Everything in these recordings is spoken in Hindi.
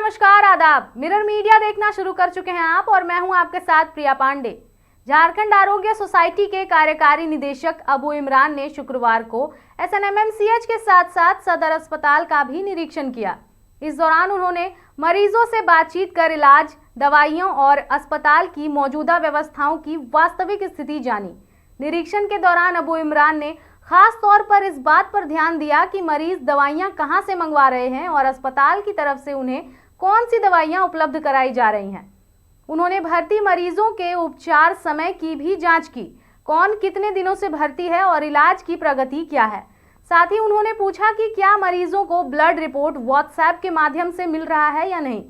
नमस्कार, आदाब। मिरर मीडिया देखना शुरू कर चुके हैं आप और मैं हूं आपके साथ प्रिया पांडे। झारखंड आरोग्य सोसाइटी के कार्यकारी निदेशक अबू इमरान ने शुक्रवार को SNMMCH के साथ साथ सदर अस्पताल का भी निरीक्षण किया। इस दौरान उन्होंने मरीजों से बातचीत कर इलाज, दवाइयों और अस्पताल की मौजूदा व्यवस्थाओं की वास्तविक स्थिति जानी। निरीक्षण के दौरान अबू इमरान ने खास तौर पर इस बात पर ध्यान दिया कि मरीज दवाइयां कहां से मंगवा रहे हैं और अस्पताल की तरफ से उन्हें कौन सी दवाइयां उपलब्ध कराई जा रही हैं। उन्होंने भर्ती मरीजों के उपचार समय की भी जांच की, कौन कितने दिनों से भर्ती है और इलाज की प्रगति क्या है। साथ ही उन्होंने पूछा कि क्या मरीजों को ब्लड रिपोर्ट WhatsApp के माध्यम से मिल रहा है या नहीं।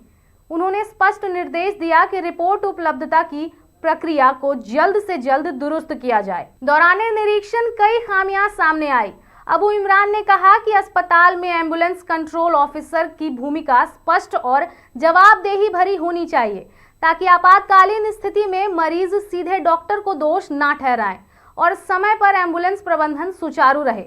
उन्होंने स्पष्ट निर्देश दिया कि रिपोर्ट उपलब्धता की प्रक्रिया को जल्द से जल्द दुरुस्त किया जाए। दौरान निरीक्षण कई खामियां सामने आई। अबू इमरान ने कहा कि अस्पताल में एम्बुलेंस कंट्रोल ऑफिसर की भूमिका स्पष्ट और जवाबदेही भरी होनी चाहिए, ताकि आपातकालीन स्थिति में मरीज सीधे डॉक्टर को दोष ना ठहराएं और समय पर एम्बुलेंस प्रबंधन सुचारू रहे।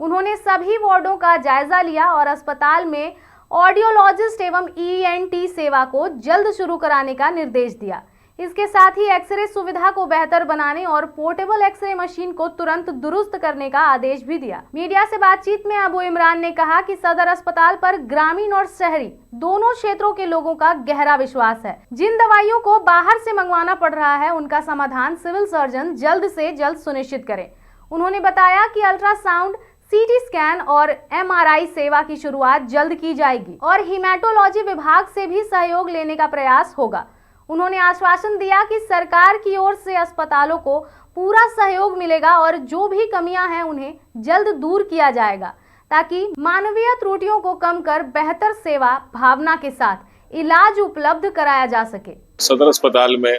उन्होंने सभी वार्डों का जायजा लिया और अस्पताल में ऑडियोलॉजिस्ट एवं ENT सेवा को जल्द शुरू कराने का निर्देश दिया। इसके साथ ही एक्सरे सुविधा को बेहतर बनाने और पोर्टेबल एक्सरे मशीन को तुरंत दुरुस्त करने का आदेश भी दिया। मीडिया से बातचीत में अबू इमरान ने कहा कि सदर अस्पताल पर ग्रामीण और शहरी दोनों क्षेत्रों के लोगों का गहरा विश्वास है। जिन दवाइयों को बाहर से मंगवाना पड़ रहा है, उनका समाधान सिविल सर्जन जल्द से जल्द सुनिश्चित करें। उन्होंने बताया कि अल्ट्रासाउंड, CT स्कैन और MRI सेवा की शुरुआत जल्द की जाएगी और हीमेटोलॉजी विभाग से भी सहयोग लेने का प्रयास होगा। उन्होंने आश्वासन दिया कि सरकार की ओर से अस्पतालों को पूरा सहयोग मिलेगा और जो भी कमियां हैं उन्हें जल्द दूर किया जाएगा, ताकि मानवीय त्रुटियों को कम कर बेहतर सेवा भावना के साथ इलाज उपलब्ध कराया जा सके। सदर अस्पताल में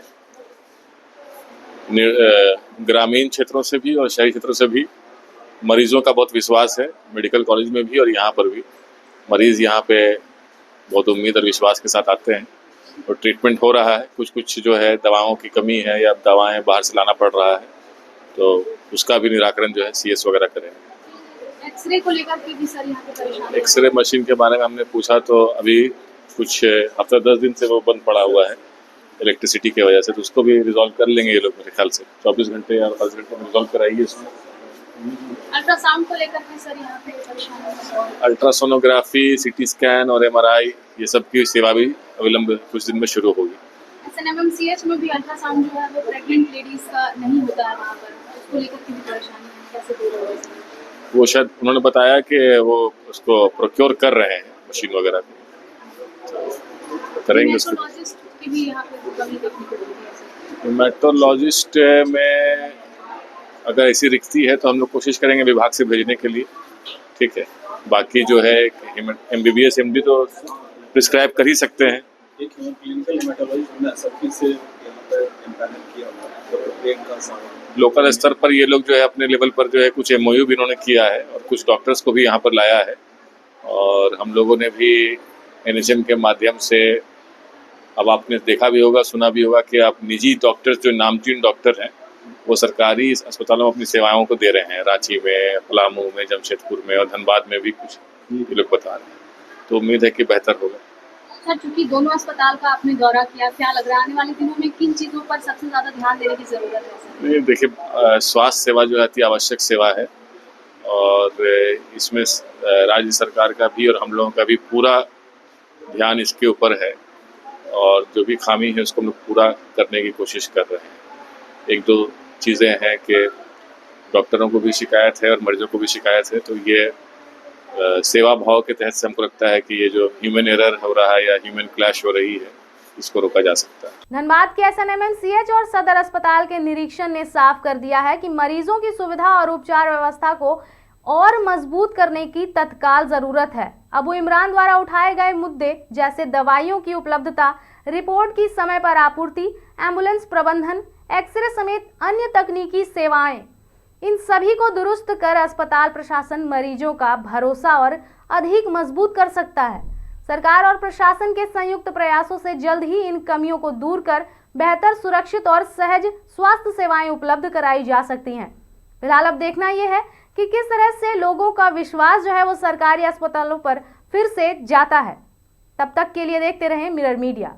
ग्रामीण क्षेत्रों से भी और शहरी क्षेत्रों से भी मरीजों का बहुत विश्वास है। मेडिकल कॉलेज में भी और यहाँ पर भी मरीज यहाँ पे बहुत उम्मीद और विश्वास के साथ आते हैं और ट्रीटमेंट हो रहा है। कुछ जो है दवाओं की कमी है या दवाएं बाहर से लाना पड़ रहा है, तो उसका भी निराकरण जो है CS वगैरह करेंगे। एक्सरे को लेकर के भी सर यहाँ पे परेशानी। एक्सरे मशीन के बारे में हमने पूछा तो अभी कुछ हफ्ता 10 दिन से वो बंद पड़ा हुआ है इलेक्ट्रिसिटी की वजह से, तो उसको भी रिजॉल्व कर लेंगे ये लोग मेरे ख्याल से। 24 घंटे या 28 घंटे में रिजॉल्व कराइए इसमें। अल्ट्रासाउंड को लेकर के सर यहाँ पे परेशानी। अल्ट्रासोनोग्राफी, CT स्कैन और MRI ये सब की सेवा भी अविलंब कुछ दिन में शुरू होगी। SNMMCH में भी अल्ट्रासाउंड जो है वो प्रेग्नेंट लेडीज का नहीं होता है, वहाँ पर उसको लेकर के भी परेशानी है, कैसे दूर होगा? वो शायद उन्होंने बताया कि वो उसको प्रोक्योर कर रहे हैं मशीन वगैरह करेंगे। की भी यहाँ पे कमी देखने को मिली है। मेट्रोलॉजिस्ट में अगर ऐसी रिक्ति है तो हम लोग कोशिश करेंगे विभाग से भेजने के लिए, ठीक है। बाकी जो है MBBS MD तो प्रिस्क्राइब कर ही सकते हैं। एक क्लिनिकल हेमेटोलॉजिस्ट हमने सबकी से यहाँ पे एम्पैनल किया हुआ है, तो प्रियंका साहब लोकल स्तर पर ये लोग जो है अपने लेवल पर जो है कुछ MOU भी इन्होंने किया है और कुछ डॉक्टर्स को भी यहाँ पर लाया है। और हम लोगों ने भी NHM के माध्यम से, अब आपने देखा भी होगा, सुना भी होगा कि आप निजी डॉक्टर्स जो नामचीन डॉक्टर हैं वो सरकारी अस्पतालों में अपनी सेवाओं को दे रहे हैं। रांची में, पलामू में, जमशेदपुर में और धनबाद में भी कुछ ये लोग बता रहे हैं, तो उम्मीद है कि बेहतर होगा। सर, चूंकि दोनों अस्पताल का आपने दौरा किया, क्या लग रहा है आने वाले दिनों में किन चीज़ों पर सबसे ज़्यादा ध्यान देने की ज़रूरत है? नहीं, देखिए, स्वास्थ्य सेवा जो है अति आवश्यक सेवा है और इसमें राज्य सरकार का भी और हम लोगों का भी पूरा ध्यान इसके ऊपर है और जो भी खामी है उसको हम लोग पूरा करने की कोशिश कर रहे हैं। 1-2 चीज़ें हैं कि डॉक्टरों को भी शिकायत है और मरीजों को भी शिकायत है, तो ये सेवा भाव के तहत से हमको लगता है कि ये जो ह्यूमन एरर हो रहा है या ह्यूमन क्लैश हो रही है, इसको रोका जा सकता है। धनबाद के SNMMCH और सदर अस्पताल के निरीक्षण ने साफ कर दिया है कि मरीजों की सुविधा और उपचार व्यवस्था को और मजबूत करने की तत्काल जरूरत है। अबू इमरान द्वारा उठाए गए मुद्दे जैसे दवाइयों की उपलब्धता, रिपोर्ट की समय पर आपूर्ति, एम्बुलेंस प्रबंधन, एक्सरे समेत अन्य तकनीकी सेवाएं, इन सभी को दुरुस्त कर अस्पताल प्रशासन मरीजों का भरोसा और अधिक मजबूत कर सकता है। सरकार और प्रशासन के संयुक्त प्रयासों से जल्द ही इन कमियों को दूर कर बेहतर, सुरक्षित और सहज स्वास्थ्य सेवाएं उपलब्ध कराई जा सकती हैं। फिलहाल अब देखना यह है कि किस तरह से लोगों का विश्वास जो है वो सरकारी अस्पतालों पर फिर से जाता है। तब तक के लिए देखते रहें मिरर मीडिया।